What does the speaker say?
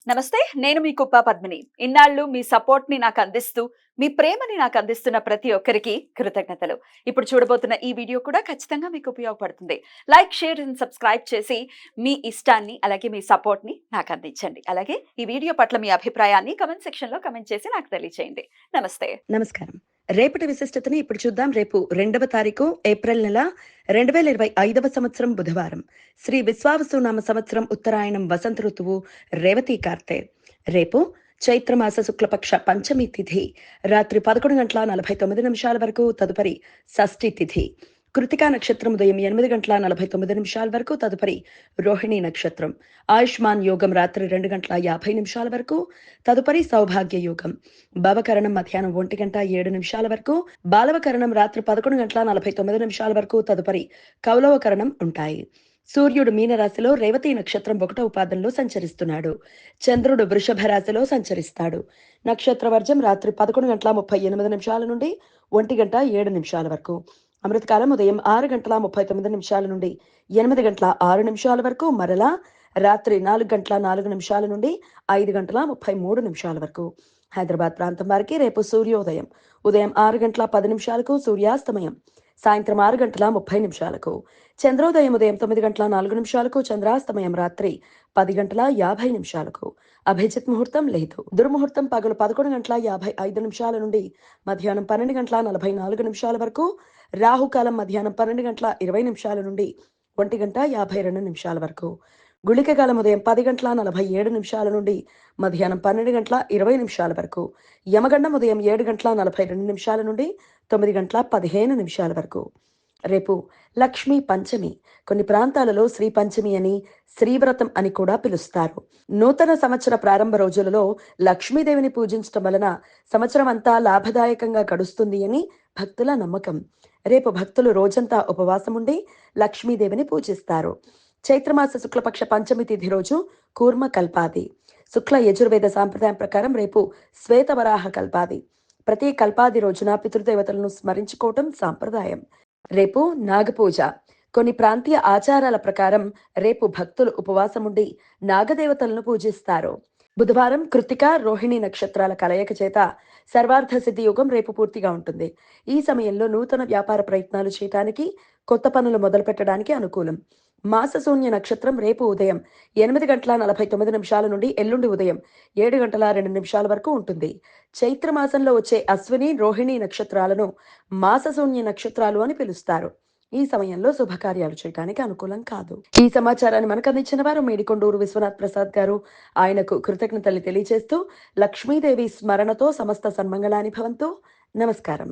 నమస్తే. నేను మీ కుప్ప పద్మిని. ఇన్నాళ్ళు మీ సపోర్ట్‌ని నాకందిస్తూ, మీ ప్రేమని నాకందిస్తున్న ప్రతి ఒక్కరికి కృతజ్ఞతలు. ఇప్పుడు చూడబోతున్న ఈ వీడియో కూడా ఖచ్చితంగా మీకు ఉపయోగపడుతుంది. లైక్, షేర్ అండ్ సబ్స్క్రైబ్ చేసి మీ ఇష్టాన్ని, అలాగే మీ సపోర్ట్‌ని నాకందించండి. అలాగే ఈ వీడియో పట్ల మీ అభిప్రాయాన్ని కామెంట్ సెక్షన్‌లో కామెంట్ చేసి నాకు తెలియజేయండి. నమస్తే. నమస్కారం. రేపటి విశిష్టతని ఇప్పుడు చూద్దాం. రేపు 2వ తారీఖు ఏప్రిల్ నెల 2025వ సంవత్సరం బుధవారం. శ్రీ విశ్వావసునామ సంవత్సరం ఉత్తరాయణం వసంత ఋతువు రేవతి కార్తె. రేపు చైత్రమాస శుక్లపక్ష పంచమి తిథి రాత్రి 11:49 వరకు, తదుపరి షష్ఠి తిథి. కృతికా నక్షత్రం ఉదయం 8:49 వరకు, తదుపరి రోహిణి నక్షత్రం. ఆయుష్మాన్ యోగం రాత్రి 2:50 వరకు, తదుపరి సౌభాగ్య యోగం. భవకరణం మధ్యాహ్నం 1:07 వరకు, బాలవకరణం రాత్రి 11:49 వరకు, తదుపరి కౌలవకరణం ఉంటాయి. సూర్యుడు మీనరాశిలో రేవతి నక్షత్రం 1వ పాదంలో సంచరిస్తున్నాడు. చంద్రుడు వృషభ రాశిలో సంచరిస్తాడు. నక్షత్ర వర్జం రాత్రి 11:38 నుండి 1:07 వరకు. అమృతకాలం ఉదయం 6:39 నుండి 8:06 వరకు, మరలా రాత్రి 4:04 నుండి 5:33 వరకు. హైదరాబాద్ ప్రాంతం వారికి రేపు సూర్యోదయం ఉదయం 6:10 సూర్యాస్తమయం సాయంత్రం 6:30 చంద్రోదయం ఉదయం 9:04 చంద్రాస్తమయం రాత్రి 10:50 అభిజిత్ ముహూర్తం లేదు. దుర్ముహూర్తం పగలు 11:55 నుండి మధ్యాహ్నం 12:44 వరకు, రాహుకాలం మధ్యాహ్నం 12:20 నుండి 1:52 వరకు, గుళిక కాలం ఉదయం 10:47 నుండి మధ్యాహ్నం 12:20 వరకు, యమగండం ఉదయం 7:42 నుండి 9:15 వరకు. రేపు లక్ష్మీ పంచమి. కొన్ని ప్రాంతాలలో శ్రీ పంచమి అని, శ్రీవ్రతం అని కూడా పిలుస్తారు. నూతన సంవత్సర ప్రారంభ రోజులలో లక్ష్మీదేవిని పూజించడం వలన సంవత్సరం అంతా లాభదాయకంగా గడుస్తుంది అని భక్తుల నమ్మకం. రేపు భక్తులు రోజంతా ఉపవాసం ఉండి లక్ష్మీదేవిని పూజిస్తారు. చైత్రమాస శుక్లపక్ష పంచమి తిథి రోజు కూర్మ కల్పాది. శుక్ల యజుర్వేద సాంప్రదాయం ప్రకారం రేపు శ్వేతవరాహ కల్పాది. ప్రతి కల్పాది రోజున పితృదేవతలను స్మరించుకోవటం సాంప్రదాయం. రేపు నాగపూజ. కొన్ని ప్రాంతీయ ఆచారాల ప్రకారం రేపు భక్తులు ఉపవాసముండి నాగదేవతలను పూజిస్తారు. బుధవారం కృతిక, రోహిణి నక్షత్రాల కలయిక చేత సర్వార్థ సిద్ధి యోగం రేపు పూర్తిగా ఉంటుంది. ఈ సమయంలో నూతన వ్యాపార ప్రయత్నాలు చేయటానికి, కొత్త పనులు మొదలు పెట్టడానికి అనుకూలం. మాసశూన్య నక్షత్రం రేపు ఉదయం 8:49 నుండి ఎల్లుండి ఉదయం 7:02 వరకు ఉంటుంది. చైత్ర మాసంలో వచ్చే అశ్విని, రోహిణి నక్షత్రాలను మాసశూన్య నక్షత్రాలు అని పిలుస్తారు. ఈ సమయంలో శుభకార్యాలు చేయడానికి అనుకూలం కాదు. ఈ సమాచారాన్ని మనకు అందించిన వారు మేడికొండూరు విశ్వనాథ్ ప్రసాద్ గారు. ఆయనకు కృతజ్ఞతలు తెలియజేస్తూ లక్ష్మీదేవి స్మరణతో సమస్త సన్మంగళాని భవంతు. నమస్కారం.